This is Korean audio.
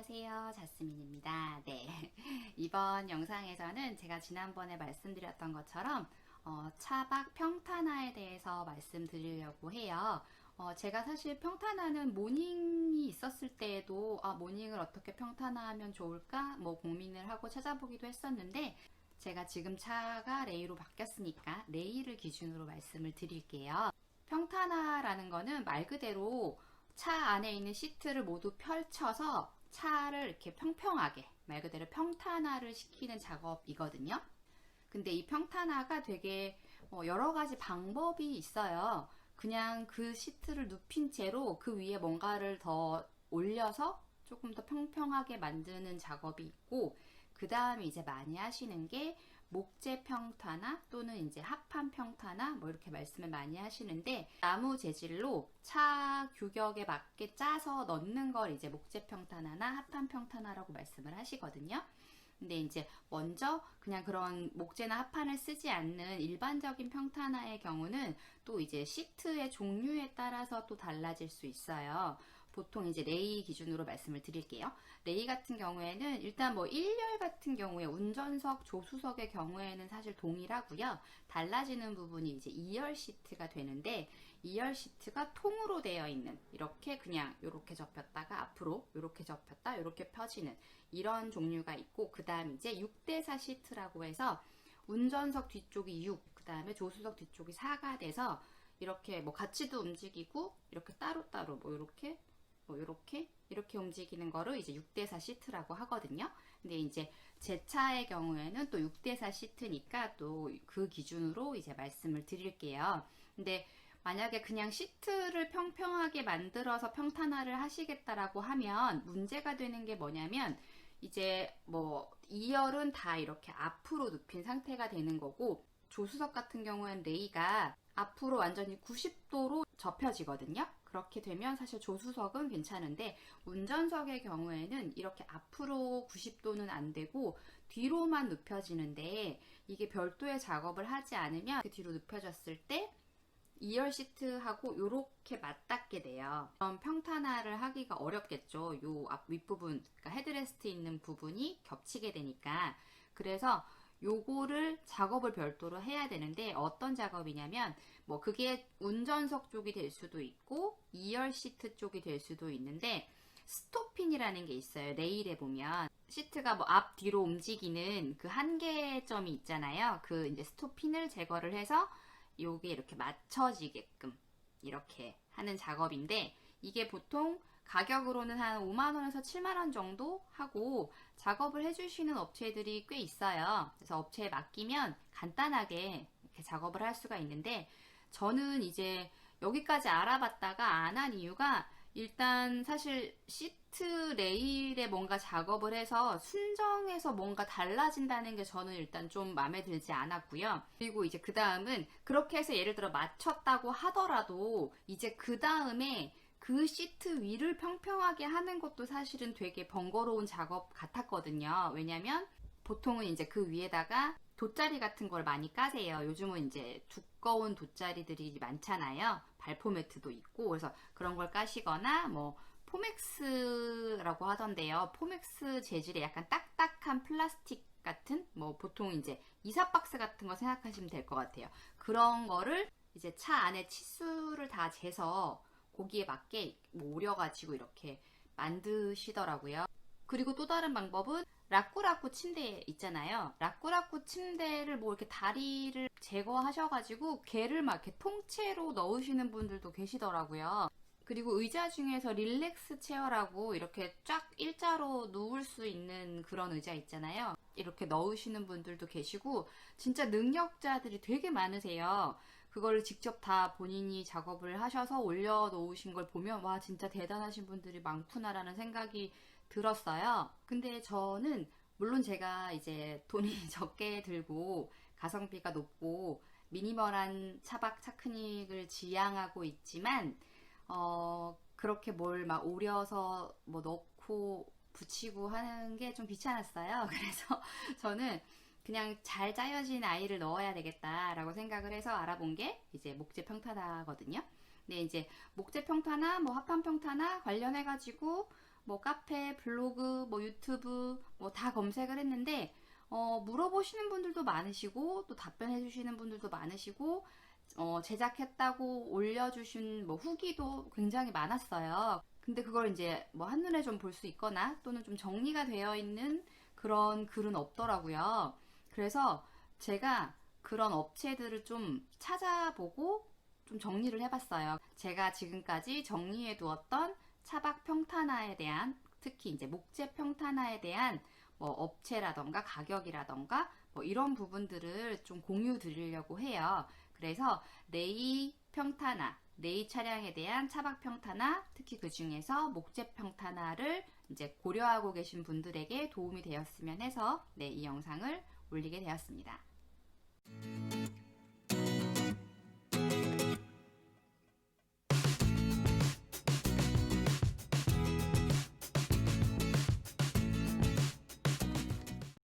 안녕하세요. 자스민입니다. 네. 이번 영상에서는 제가 지난번에 말씀드렸던 것처럼 차박 평탄화에 대해서 말씀드리려고 해요. 제가 사실 평탄화는 모닝이 있었을 때에도 모닝을 어떻게 평탄화하면 좋을까 고민을 하고 찾아보기도 했었는데, 제가 지금 차가 레이로 바뀌었으니까 레이를 기준으로 말씀을 드릴게요. 평탄화라는 거는 말 그대로 차 안에 있는 시트를 모두 펼쳐서 차를 이렇게 평평하게, 말 그대로 평탄화를 시키는 작업이거든요. 근데 이 평탄화가 되게 여러 가지 방법이 있어요. 그냥 그 시트를 눕힌 채로 그 위에 뭔가를 더 올려서 조금 더 평평하게 만드는 작업이 있고, 그 다음에 이제 많이 하시는 게 목재 평탄화 또는 이제 합판 평탄화 이렇게 말씀을 많이 하시는데, 나무 재질로 차 규격에 맞게 짜서 넣는 걸 이제 목재 평탄화나 합판 평탄화라고 말씀을 하시거든요. 근데 이제 먼저 그냥 그런 목재나 합판을 쓰지 않는 일반적인 평탄화의 경우는 또 이제 시트의 종류에 따라서 또 달라질 수 있어요. 보통 이제 레이 기준으로 말씀을 드릴게요. 레이 같은 경우에는 일단 1열 같은 경우에 운전석, 조수석의 경우에는 사실 동일하고요. 달라지는 부분이 이제 2열 시트가 되는데, 2열 시트가 통으로 되어 있는, 이렇게 그냥 이렇게 접혔다가 앞으로 이렇게 접혔다 이렇게 펴지는 이런 종류가 있고, 그 다음 이제 6대4 시트라고 해서 운전석 뒤쪽이 6, 그 다음에 조수석 뒤쪽이 4가 돼서 이렇게 같이도 움직이고 이렇게 따로따로 이렇게 움직이는 거를 이제 6대4 시트라고 하거든요. 근데 이제 제 차의 경우에는 또 6대4 시트니까 또 그 기준으로 이제 말씀을 드릴게요. 근데 만약에 그냥 시트를 평평하게 만들어서 평탄화를 하시겠다라고 하면 문제가 되는 게 뭐냐면, 이제 2열은 다 이렇게 앞으로 눕힌 상태가 되는 거고, 조수석 같은 경우에는 레이가 앞으로 완전히 90도로 접혀지거든요. 그렇게 되면 사실 조수석은 괜찮은데, 운전석의 경우에는 이렇게 앞으로 90도는 안 되고 뒤로만 눕혀지는데, 이게 별도의 작업을 하지 않으면 그 뒤로 눕혀졌을 때 2열 시트하고 이렇게 맞닿게 돼요. 그럼 평탄화를 하기가 어렵겠죠. 요 앞 윗부분, 그러니까 헤드레스트 있는 부분이 겹치게 되니까. 그래서 요거를 작업을 별도로 해야 되는데, 어떤 작업이냐면 그게 운전석 쪽이 될 수도 있고 2열 시트 쪽이 될 수도 있는데, 스토핀이라는 게 있어요. 레일에 보면 시트가 앞 뒤로 움직이는 그 한계점이 있잖아요. 그 이제 스토핀을 제거를 해서 요게 이렇게 맞춰지게끔 이렇게 하는 작업인데, 이게 보통 가격으로는 한 5만원에서 7만원 정도 하고 작업을 해주시는 업체들이 꽤 있어요. 그래서 업체에 맡기면 간단하게 이렇게 작업을 할 수가 있는데, 저는 이제 여기까지 알아봤다가 안 한 이유가, 일단 사실 시트 레일에 뭔가 작업을 해서 순정해서 뭔가 달라진다는 게 저는 일단 좀 마음에 들지 않았고요. 그리고 이제 그 다음은 그렇게 해서 예를 들어 맞췄다고 하더라도 이제 그 다음에 그 시트 위를 평평하게 하는 것도 사실은 되게 번거로운 작업 같았거든요. 왜냐면 보통은 이제 그 위에다가 돗자리 같은 걸 많이 까세요. 요즘은 이제 두꺼운 돗자리들이 많잖아요. 발포 매트도 있고. 그래서 그런 걸 까시거나 포맥스라고 하던데요. 포맥스 재질의 약간 딱딱한 플라스틱 같은 보통 이제 이사박스 같은 거 생각하시면 될 것 같아요. 그런 거를 이제 차 안에 치수를 다 재서 거기에 맞게 오려가지고 이렇게 만드시더라고요. 그리고 또 다른 방법은 라꾸라꾸 침대 있잖아요. 라꾸라꾸 침대를 이렇게 다리를 제거하셔가지고 걔를 막 이렇게 통째로 넣으시는 분들도 계시더라고요. 그리고 의자 중에서 릴렉스 체어라고 이렇게 쫙 일자로 누울 수 있는 그런 의자 있잖아요. 이렇게 넣으시는 분들도 계시고, 진짜 능력자들이 되게 많으세요. 그걸 직접 다 본인이 작업을 하셔서 올려놓으신 걸 보면 와, 진짜 대단하신 분들이 많구나라는 생각이 들었어요. 근데 저는 물론 제가 이제 돈이 적게 들고 가성비가 높고 미니멀한 차박 차크닉을 지향하고 있지만, 그렇게 뭘 오려서 넣고 붙이고 하는 게 좀 귀찮았어요. 그래서 저는 그냥 잘 짜여진 아이를 넣어야 되겠다라고 생각을 해서 알아본 게 이제 목재 평탄화거든요. 근데 이제 목재 평탄화, 합판 평탄화 관련해가지고 뭐 카페, 블로그, 뭐 유튜브 뭐 다 검색을 했는데 물어보시는 분들도 많으시고 또 답변해 주시는 분들도 많으시고 제작했다고 올려주신 뭐 후기도 굉장히 많았어요. 근데 그걸 이제 뭐 한눈에 좀 볼 수 있거나 또는 좀 정리가 되어 있는 그런 글은 없더라고요. 그래서 제가 그런 업체들을 좀 찾아보고 좀 정리를 해봤어요. 제가 지금까지 정리해 두었던 차박 평탄화에 대한, 특히 이제 목재 평탄화에 대한 뭐 업체라던가 가격이라던가 뭐 이런 부분들을 좀 공유 드리려고 해요. 그래서 네이 평탄화, 네이 차량에 대한 차박 평탄화, 특히 그 중에서 목재 평탄화를 이제 고려하고 계신 분들에게 도움이 되었으면 해서 이 영상을 올리게 되었습니다.